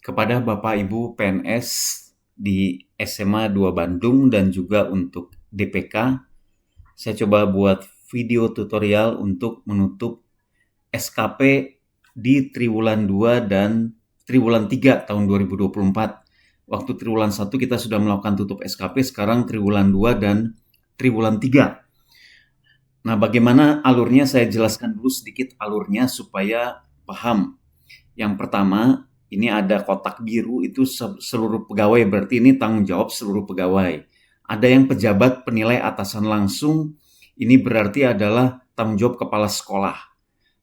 Kepada Bapak Ibu PNS di SMA 2 Bandung dan juga untuk DPK, saya coba buat video tutorial untuk menutup SKP di triwulan 2 dan triwulan 3 tahun 2024. Waktu triwulan 1 kita sudah melakukan tutup SKP, sekarang triwulan 2 dan triwulan 3. Nah, bagaimana alurnya? Saya jelaskan dulu sedikit alurnya supaya paham. Yang pertama, ini ada kotak biru, itu seluruh pegawai, berarti ini tanggung jawab seluruh pegawai. Ada yang pejabat penilai atasan langsung, ini berarti adalah tanggung jawab kepala sekolah.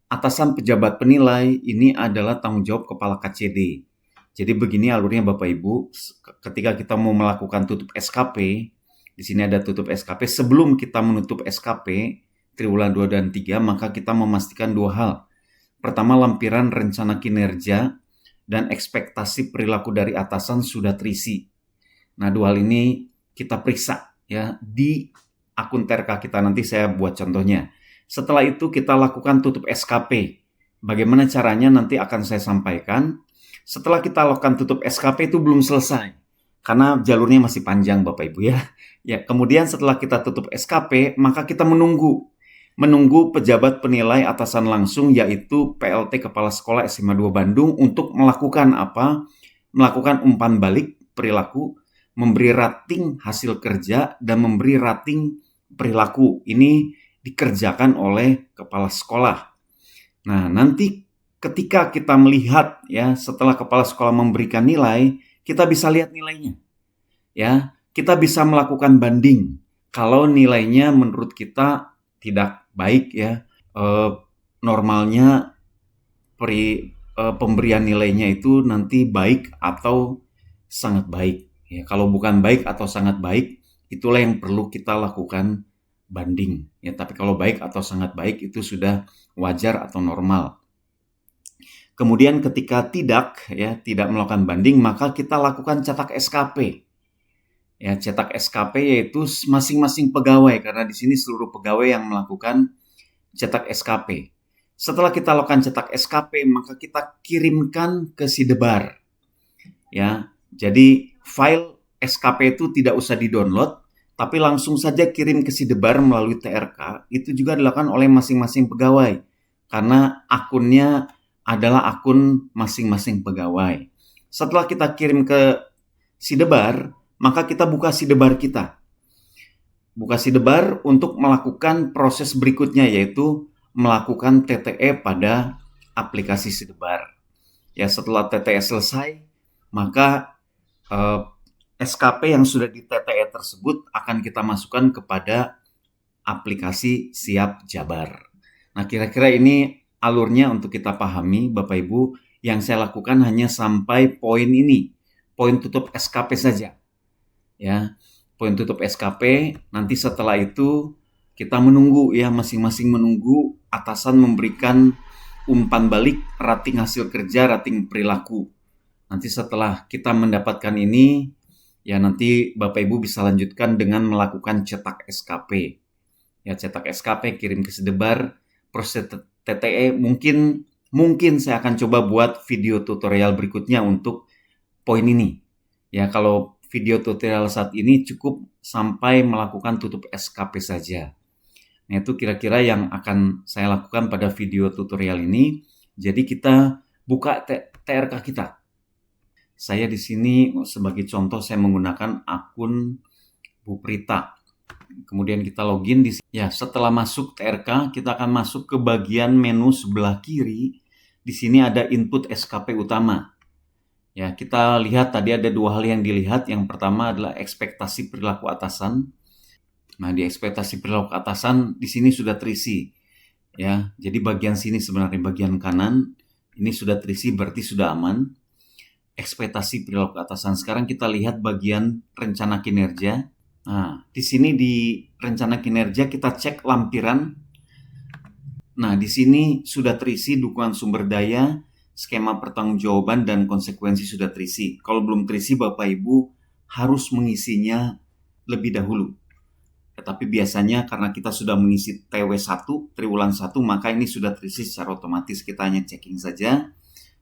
Atasan pejabat penilai, ini adalah tanggung jawab kepala KCD. Jadi begini alurnya Bapak Ibu, ketika kita mau melakukan tutup SKP, di sini ada tutup SKP, sebelum kita menutup SKP, triwulan 2 dan 3, maka kita memastikan dua hal. Pertama, lampiran rencana kinerja dan ekspektasi perilaku dari atasan sudah terisi. Nah, dua hal ini kita periksa ya di akun TRK kita, nanti saya buat contohnya. Setelah itu kita lakukan tutup SKP. Bagaimana caranya nanti akan saya sampaikan. Setelah kita lakukan tutup SKP itu belum selesai. Karena jalurnya masih panjang Bapak Ibu ya. Ya, kemudian setelah kita tutup SKP, maka kita menunggu pejabat penilai atasan langsung, yaitu PLT Kepala Sekolah SMA 2 Bandung, untuk melakukan apa? Melakukan umpan balik perilaku, memberi rating hasil kerja, dan memberi rating perilaku. Ini dikerjakan oleh kepala sekolah. Nah, nanti ketika kita melihat ya, setelah kepala sekolah memberikan nilai, kita bisa lihat nilainya. Ya, kita bisa melakukan banding. Kalau nilainya menurut kita tidak baik ya, normalnya pemberian nilainya itu nanti baik atau sangat baik ya. Kalau bukan baik atau sangat baik, itulah yang perlu kita lakukan banding ya. Tapi kalau baik atau sangat baik itu sudah wajar atau normal. Kemudian ketika tidak melakukan banding, maka kita lakukan cetak SKP. Ya, cetak SKP yaitu masing-masing pegawai, karena di sini seluruh pegawai yang melakukan cetak SKP. Setelah kita lakukan cetak SKP, maka kita kirimkan ke Sidebar. Ya, jadi file SKP itu tidak usah di-download, tapi langsung saja kirim ke Sidebar melalui TRK. Itu juga dilakukan oleh masing-masing pegawai, karena akunnya adalah akun masing-masing pegawai. Setelah kita kirim ke Sidebar, maka kita buka Sidebar kita. Buka Sidebar untuk melakukan proses berikutnya, yaitu melakukan TTE pada aplikasi Sidebar. Ya, setelah TTE selesai, maka SKP yang sudah di TTE tersebut akan kita masukkan kepada aplikasi Siap Jabar. Nah, kira-kira ini alurnya untuk kita pahami, Bapak Ibu. Yang saya lakukan hanya sampai poin ini, poin tutup SKP saja. Ya, poin tutup SKP. Nanti setelah itu kita menunggu ya, masing-masing menunggu atasan memberikan umpan balik rating hasil kerja, rating perilaku. Nanti setelah kita mendapatkan ini, ya nanti Bapak Ibu bisa lanjutkan dengan melakukan cetak SKP. Ya, cetak SKP, kirim ke Sidebar, proses TTE. Mungkin saya akan coba buat video tutorial berikutnya untuk poin ini. Ya, kalau video tutorial saat ini cukup sampai melakukan tutup SKP saja. Nah, itu kira-kira yang akan saya lakukan pada video tutorial ini. Jadi kita buka TRK kita. Saya di sini sebagai contoh saya menggunakan akun Bu Prita. Kemudian kita login di sini. Ya, setelah masuk TRK, kita akan masuk ke bagian menu sebelah kiri. Di sini ada input SKP utama. Ya, kita lihat tadi ada dua hal yang dilihat. Yang pertama adalah ekspektasi perilaku atasan. Nah, di ekspektasi perilaku atasan di sini sudah terisi. Ya, jadi bagian sini sebenarnya bagian kanan ini sudah terisi, berarti sudah aman. Ekspektasi perilaku atasan. Sekarang kita lihat bagian rencana kinerja. Nah, di sini di rencana kinerja kita cek lampiran. Nah, di sini sudah terisi dukungan sumber daya, skema pertanggungjawaban, dan konsekuensi sudah terisi. Kalau belum terisi, Bapak Ibu harus mengisinya lebih dahulu. Tetapi biasanya karena kita sudah mengisi TW1, triwulan 1, maka ini sudah terisi secara otomatis. Kita hanya checking saja.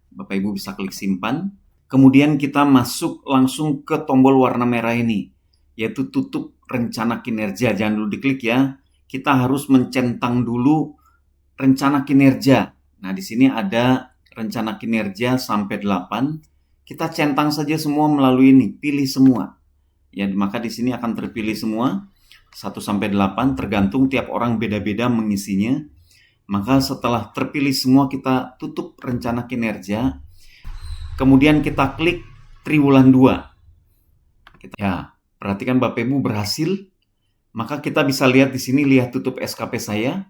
Bapak Ibu bisa klik simpan. Kemudian kita masuk langsung ke tombol warna merah ini, yaitu tutup rencana kinerja. Jangan dulu diklik ya. Kita harus mencentang dulu rencana kinerja. Nah, di sini ada rencana kinerja sampai 8. Kita centang saja semua melalui ini, pilih semua. Ya, maka di sini akan terpilih semua 1 sampai 8, tergantung tiap orang beda-beda mengisinya. Maka setelah terpilih semua, kita tutup rencana kinerja. Kemudian kita klik triwulan 2. Ya, perhatikan Bapak Ibu berhasil. Maka kita bisa lihat di sini, lihat tutup SKP saya.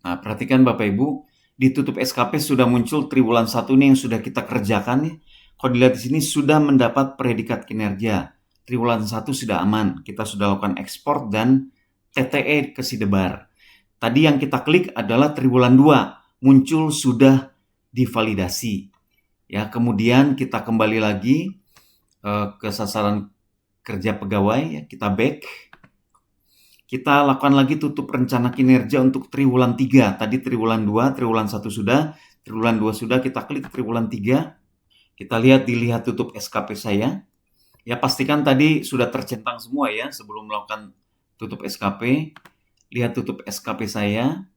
Nah, perhatikan Bapak Ibu, di tutup SKP sudah muncul triwulan 1 ini yang sudah kita kerjakan ya. Kalau dilihat di sini sudah mendapat predikat kinerja. Triwulan 1 sudah aman. Kita sudah lakukan ekspor dan TTE ke Sidebar. Tadi yang kita klik adalah triwulan 2, muncul sudah divalidasi. Ya, kemudian kita kembali lagi ke sasaran kerja pegawai, ya, kita back. Kita lakukan lagi tutup rencana kinerja untuk triwulan 3. Tadi triwulan 2, triwulan 1 sudah, triwulan 2 sudah, kita klik triwulan 3. Kita dilihat tutup SKP saya. Ya, pastikan tadi sudah tercentang semua ya sebelum melakukan tutup SKP. Lihat tutup SKP saya.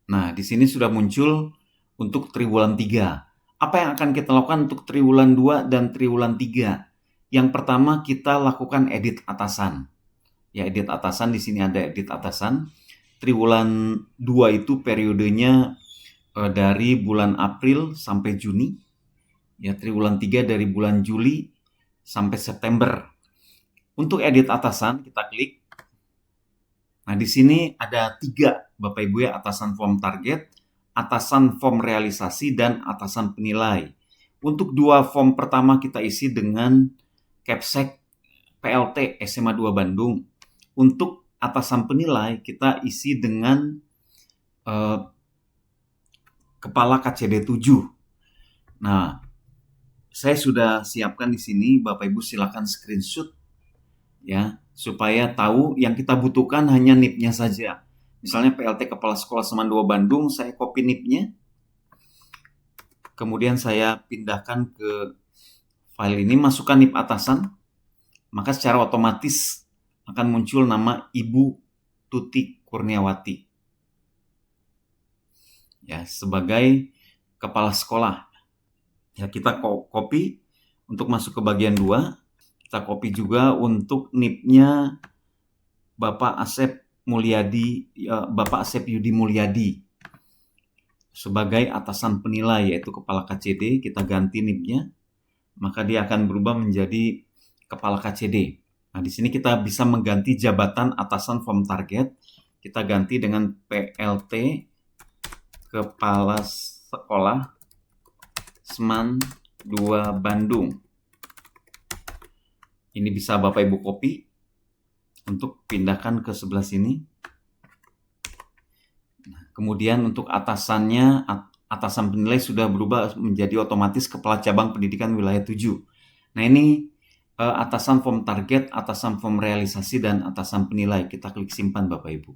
Nah, di sini sudah muncul untuk triwulan 3. Apa yang akan kita lakukan untuk triwulan 2 dan triwulan 3? Yang pertama, kita lakukan edit atasan. Ya, edit atasan, di sini ada edit atasan. Triwulan 2 itu periodenya dari bulan April sampai Juni. Ya, triwulan 3 dari bulan Juli sampai September. Untuk edit atasan, kita klik. Nah, di sini ada 3 Bapak Ibu ya, atasan form target, atasan form realisasi, dan atasan penilai. Untuk 2 form pertama kita isi dengan Capsek PLT SMA 2 Bandung. Untuk atasan penilai kita isi dengan kepala KCD 7. Nah, saya sudah siapkan di sini, Bapak Ibu silakan screenshot ya, supaya tahu yang kita butuhkan hanya NIP-nya saja. Misalnya PLT Kepala Sekolah SMA 2 Bandung, saya copy NIP-nya. Kemudian saya pindahkan ke file ini, masukkan NIP atasan. Maka secara otomatis akan muncul nama Ibu Tuti Kurniawati. Ya, sebagai kepala sekolah. Ya, kita copy untuk masuk ke bagian 2. Kita copy juga untuk NIP-nya Bapak Asep Mulyadi, Bapak Asep Yudi Mulyadi sebagai atasan penilai, yaitu kepala KCD. Kita ganti NIP-nya, maka dia akan berubah menjadi kepala KCD. Nah, di sini kita bisa mengganti jabatan atasan form target. Kita ganti dengan PLT Kepala Sekolah SMAN 2 Bandung. Ini bisa Bapak Ibu copy untuk pindahkan ke sebelah sini. Nah, kemudian untuk atasannya, atasan penilai sudah berubah menjadi otomatis Kepala Cabang Pendidikan Wilayah 7. Nah, ini atasan form target, atasan form realisasi, dan atasan penilai. Kita klik simpan Bapak Ibu.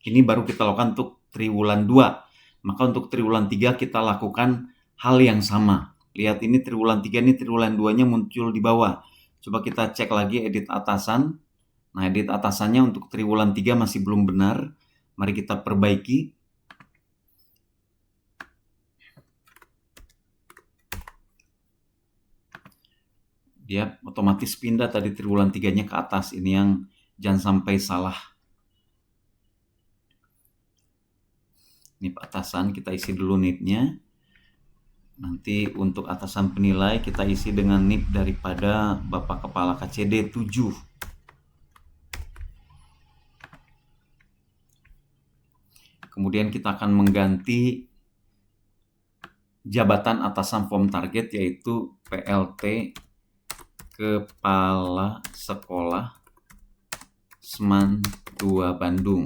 Ini baru kita lakukan untuk triwulan 2. Maka untuk triwulan 3 kita lakukan hal yang sama. Lihat ini triwulan 3, ini triwulan 2-nya muncul di bawah. Coba kita cek lagi edit atasan. Nah, edit atasannya untuk triwulan 3 masih belum benar. Mari kita perbaiki. Dia otomatis pindah tadi triwulan 3-nya ke atas. Ini yang jangan sampai salah. NIP atasan, kita isi dulu NIP-nya. Nanti untuk atasan penilai kita isi dengan NIP daripada Bapak Kepala KCD 7. Kemudian kita akan mengganti jabatan atasan form target, yaitu PLT Kepala Sekolah SMAN 2 Bandung.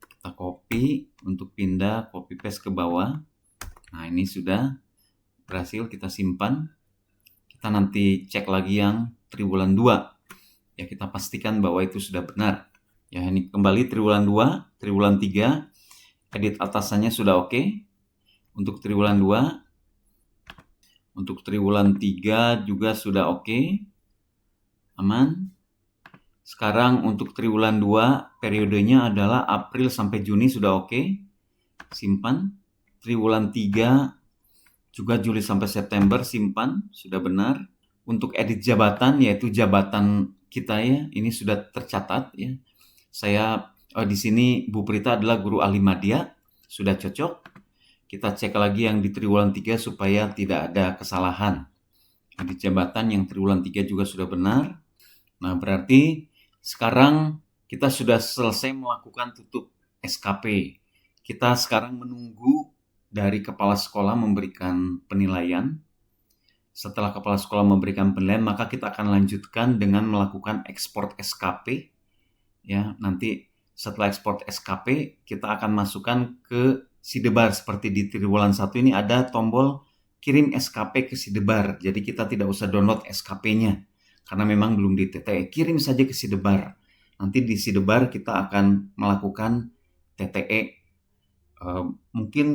Kita copy untuk pindah, copy paste ke bawah. Nah, ini sudah berhasil, kita simpan. Kita nanti cek lagi yang triwulan 2. Ya, kita pastikan bahwa itu sudah benar. Ya, ini kembali triwulan 2, triwulan 3. Edit atasannya sudah oke. Untuk triwulan 2. Untuk triwulan 3 juga sudah oke. Aman. Sekarang untuk triwulan 2 periodenya adalah April sampai Juni sudah oke. Simpan. Triwulan 3 juga Juli sampai September simpan, sudah benar. Untuk edit jabatan yaitu jabatan kita ya, ini sudah tercatat ya. Saya di sini Bu Prita adalah guru ahli madya, sudah cocok. Kita cek lagi yang di triwulan 3 supaya tidak ada kesalahan. Edit jabatan yang triwulan 3 juga sudah benar. Nah, berarti sekarang kita sudah selesai melakukan tutup SKP. Kita sekarang menunggu dari kepala sekolah memberikan penilaian. Setelah kepala sekolah memberikan penilaian, maka kita akan lanjutkan dengan melakukan ekspor SKP. Ya, nanti setelah ekspor SKP, kita akan masukkan ke Sidebar. Seperti di triwulan 1 ini ada tombol kirim SKP ke Sidebar. Jadi kita tidak usah download SKP-nya karena memang belum di TTE. Kirim saja ke Sidebar. Nanti di Sidebar kita akan melakukan TTE. Mungkin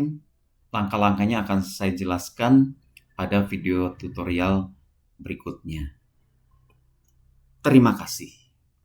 langkah-langkahnya akan saya jelaskan pada video tutorial berikutnya. Terima kasih.